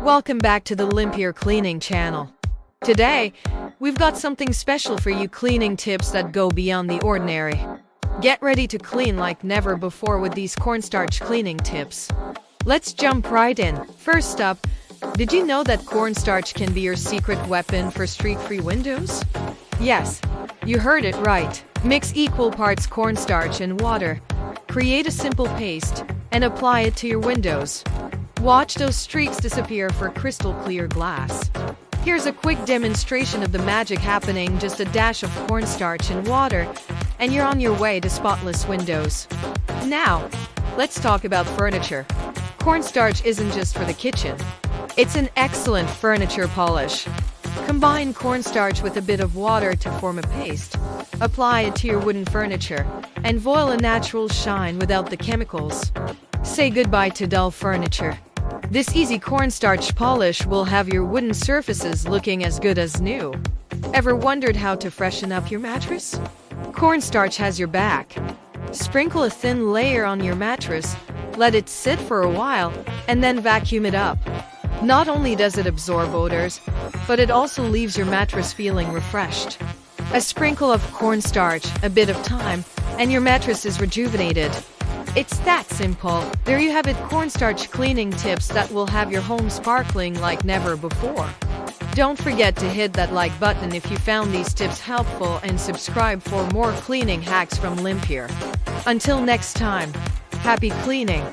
Welcome back to the Limpier Cleaning channel. Today, we've got something special for you, cleaning tips that go beyond the ordinary. Get ready to clean like never before with these cornstarch cleaning tips. Let's jump right in. First up, did you know that cornstarch can be your secret weapon for streak-free windows? Yes, you heard it right. Mix equal parts cornstarch and water. Create a simple paste and apply it to your windows. Watch those streaks disappear for crystal clear glass. Here's a quick demonstration of the magic happening: just a dash of cornstarch and water, and you're on your way to spotless windows. Now, let's talk about furniture. Cornstarch isn't just for the kitchen. It's an excellent furniture polish. Combine cornstarch with a bit of water to form a paste. Apply it to your wooden furniture, and voila, a natural shine without the chemicals. Say goodbye to dull furniture. This easy cornstarch polish will have your wooden surfaces looking as good as new. Ever wondered how to freshen up your mattress? Cornstarch has your back. Sprinkle a thin layer on your mattress, let it sit for a while, and then vacuum it up. Not only does it absorb odors, but it also leaves your mattress feeling refreshed. A sprinkle of cornstarch, a bit of time, and your mattress is rejuvenated. It's that simple. There you have it, cornstarch cleaning tips that will have your home sparkling like never before. Don't forget to hit that like button if you found these tips helpful, and subscribe for more cleaning hacks from Limpier. Until next time, happy cleaning!